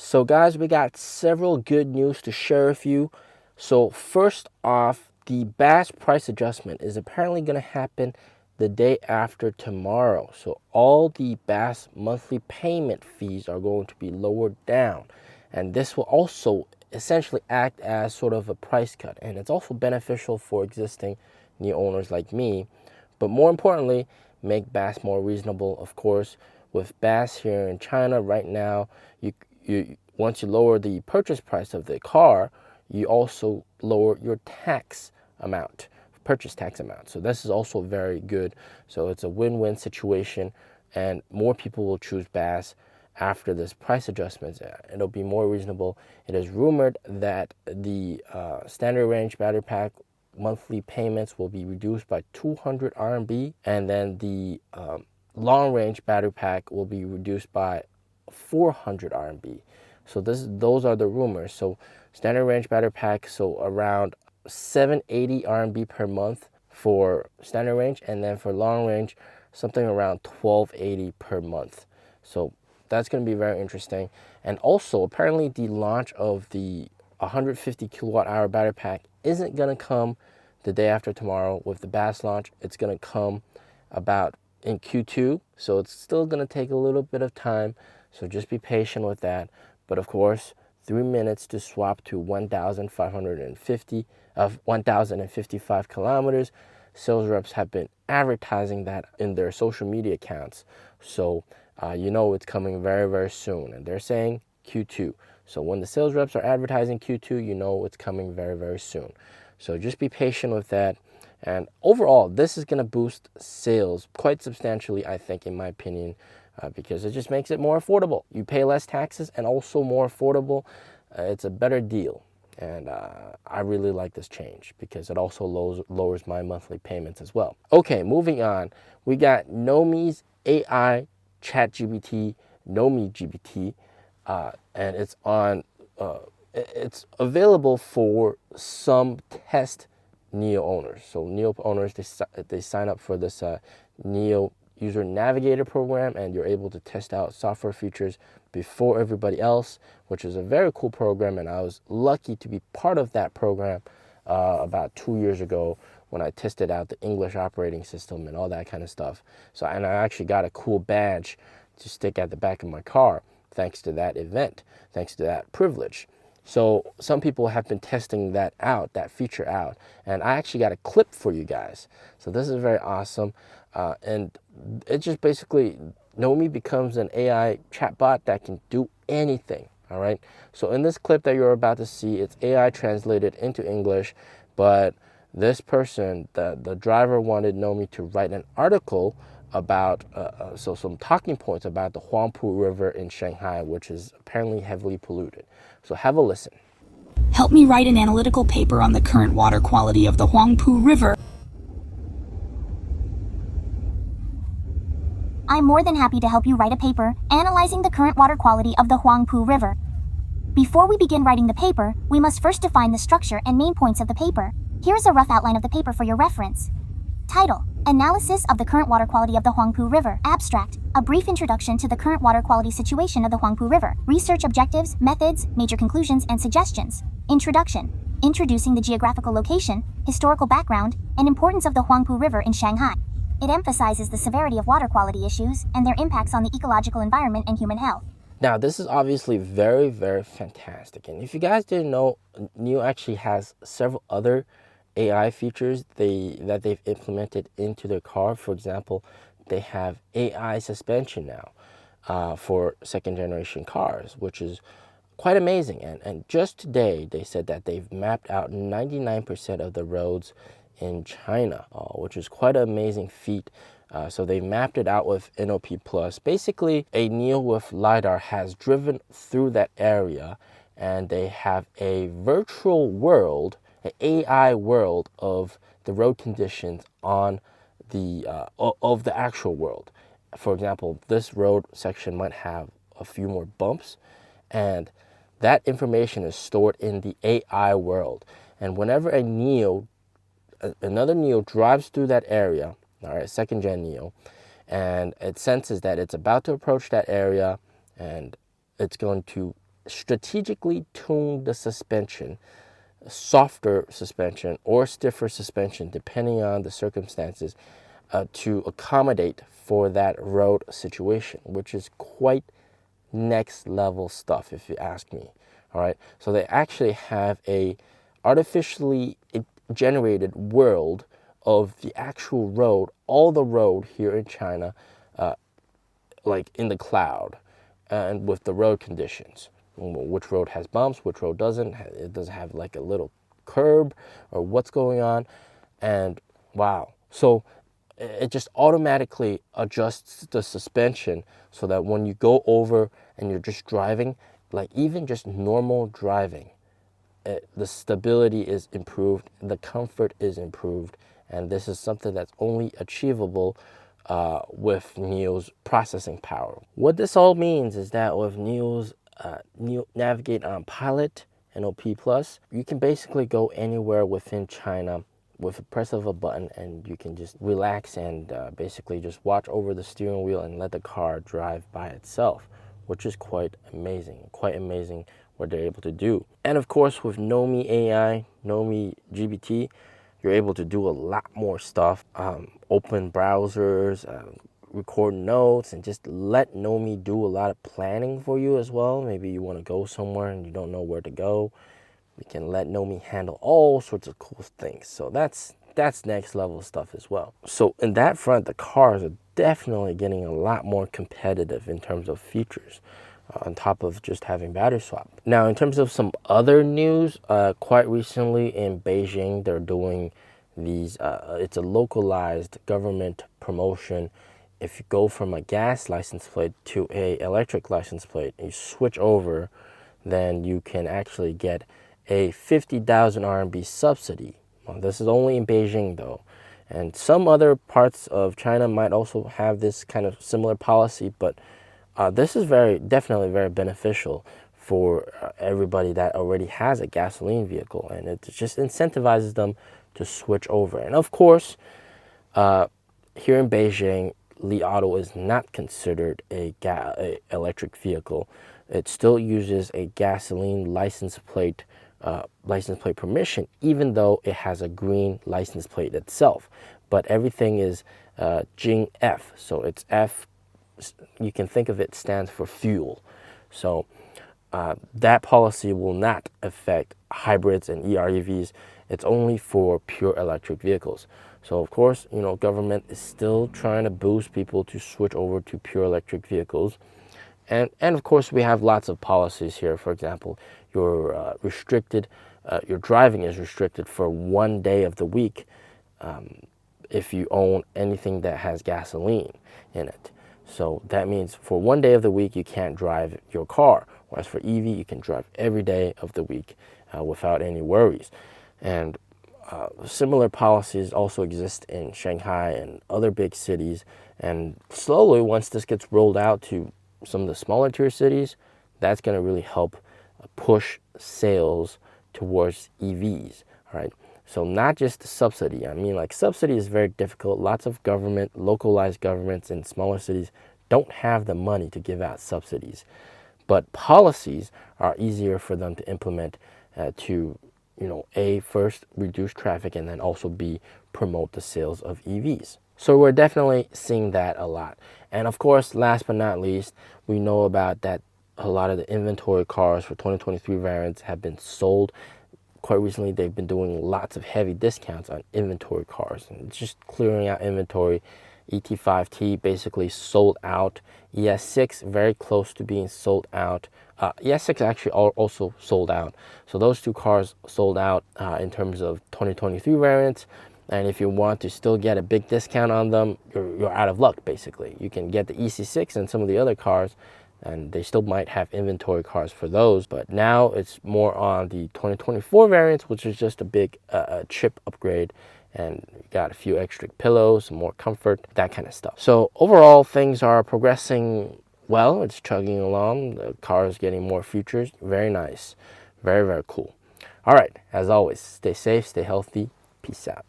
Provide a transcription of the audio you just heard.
So guys, we got several good news to share with you. So first off, the BAS price adjustment is apparently going to happen the day after tomorrow. So all the BAS monthly payment fees are going to be lowered down. And this will also essentially act as sort of a price cut. And it's also beneficial for existing NIO owners like me. But more importantly, make BAS more reasonable. Of course, with BAS here in China right now, once you lower the purchase price of the car, you also lower your tax amount, purchase tax amount. So this is also very good. So it's a win-win situation, and more people will choose BAS after this price adjustment. It'll be more reasonable. It is rumored that the standard range battery pack monthly payments will be reduced by 200 RMB, and then the long range battery pack will be reduced by 400 RMB. So those are the rumors. So standard range battery pack, so around 780 RMB per month for standard range, and then for long range, something around 1280 per month. So that's going to be very interesting. And also, apparently the launch of the 150 kilowatt hour battery pack isn't going to come the day after tomorrow with the BAS launch. It's going to come about in Q2, so it's still going to take a little bit of time. So just be patient with that. But of course, 3 minutes to swap to 1,055 kilometers. Sales reps have been advertising that in their social media accounts. So you know it's coming very, very soon. And they're saying Q2. So when the sales reps are advertising Q2, you know it's coming very, very soon. So just be patient with that. And overall, this is going to boost sales quite substantially, I think, in my opinion, because it just makes it more affordable. You pay less taxes and also more affordable. It's a better deal. And I really like this change because it also lowers my monthly payments as well. Okay, moving on. We got NOMI's AI Chat GBT, NOMI GBT, and it's on. It's available for some test NIO owners. So NIO owners, they sign up for this NIO User Navigator program, and you're able to test out software features before everybody else, which is a very cool program. And I was lucky to be part of that program about 2 years ago when I tested out the English operating system and all that kind of stuff. So, and I actually got a cool badge to stick at the back of my car thanks to that event, thanks to that privilege. So some people have been testing that out, that feature out, and I actually got a clip for you guys. So this is very awesome. And it just basically, NOMI becomes an AI chatbot that can do anything, all right? So in this clip that you're about to see, it's AI translated into English, but this person, the driver wanted NOMI to write an article about, so some talking points about the Huangpu River in Shanghai, which is apparently heavily polluted. So have a listen. Help me write an analytical paper on the current water quality of the Huangpu River. I'm more than happy to help you write a paper analyzing the current water quality of the Huangpu River. Before we begin writing the paper, we must first define the structure and main points of the paper. Here is a rough outline of the paper for your reference. Title: Analysis of the current water quality of the Huangpu River. Abstract: A brief introduction to the current water quality situation of the Huangpu River. Research objectives, methods, major conclusions, and suggestions. Introduction: Introducing the geographical location, historical background, and importance of the Huangpu River in Shanghai. It emphasizes the severity of water quality issues and their impacts on the ecological environment and human health. Now, this is obviously very, very fantastic. And if you guys didn't know, NIO actually has several other AI features that they've implemented into their car. For example, they have AI suspension now for second generation cars, which is quite amazing. And just today, they said that they've mapped out 99% of the roads in China, which is quite an amazing feat. So they mapped it out with NOP+. Basically, a NIO with LiDAR has driven through that area, and they have a virtual world, an AI world of the road conditions on the of the actual world. For example, this road section might have a few more bumps, and that information is stored in the AI world. And whenever another NIO drives through that area, all right, second gen NIO, and it senses that it's about to approach that area, and it's going to strategically tuned the suspension, softer suspension or stiffer suspension, depending on the circumstances, to accommodate for that road situation, which is quite next level stuff, if you ask me. All right, so they actually have a artificially generated world of the actual road, all the road here in China, like in the cloud, and with the road conditions, which road has bumps, which road doesn't. It doesn't have like a little curb, or what's going on. And wow, so it just automatically adjusts the suspension so that when you go over and you're just driving, like even just normal driving, the stability is improved, the comfort is improved, and this is something that's only achievable with NIO's processing power. What this all means is that with NIO's Navigate on Pilot, NOP+, you can basically go anywhere within China with a press of a button, and you can just relax and basically just watch over the steering wheel and let the car drive by itself, which is quite amazing what they're able to do. And of course, with NOMI AI, NOMI GBT, you're able to do a lot more stuff. Open browsers, record notes, and just let NOMI do a lot of planning for you as well. Maybe you want to go somewhere and you don't know where to go. We can let NOMI handle all sorts of cool things. So that's next level stuff as well. So in that front, the cars are definitely getting a lot more competitive in terms of features, on top of just having battery swap. Now, in terms of some other news, quite recently in Beijing, they're doing these, it's a localized government promotion. If you go from a gas license plate to a electric license plate, and you switch over, then you can actually get a 50,000 RMB subsidy. Well, this is only in Beijing though, and some other parts of China might also have this kind of similar policy, but this is definitely very beneficial for everybody that already has a gasoline vehicle, and it just incentivizes them to switch over. And of course, here in Beijing, Li Auto is not considered a electric vehicle. It still uses a gasoline license plate permission, even though it has a green license plate itself. But everything is Jing F, so it's F. You can think of it stands for fuel. So that policy will not affect hybrids and EREVs. It's only for pure electric vehicles. So of course, government is still trying to boost people to switch over to pure electric vehicles. And of course, we have lots of policies here. For example, your driving is restricted for 1 day of the week if you own anything that has gasoline in it. So that means for 1 day of the week, you can't drive your car. Whereas for EV, you can drive every day of the week without any worries. And similar policies also exist in Shanghai and other big cities. And slowly, once this gets rolled out to some of the smaller tier cities, that's going to really help push sales towards EVs, all right? So not just the subsidy. I mean, like, subsidy is very difficult. Lots of localized governments in smaller cities don't have the money to give out subsidies. But policies are easier for them to implement to, A, first reduce traffic, and then also B, promote the sales of EVs. So we're definitely seeing that a lot. And of course, last but not least, we know about that a lot of the inventory cars for 2023 variants have been sold. Quite recently, they've been doing lots of heavy discounts on inventory cars and just clearing out inventory. ET5T basically sold out. ES6 very close to being sold out. ES6 actually also sold out. So those two cars sold out in terms of 2023 variants. And if you want to still get a big discount on them, you're out of luck, basically. You can get the EC6 and some of the other cars, and they still might have inventory cars for those. But now it's more on the 2024 variants, which is just a big chip upgrade. And you got a few extra pillows, some more comfort, that kind of stuff. So overall, things are progressing well. It's chugging along. The car is getting more features. Very nice. Very, very cool. All right. As always, stay safe, stay healthy. Peace out.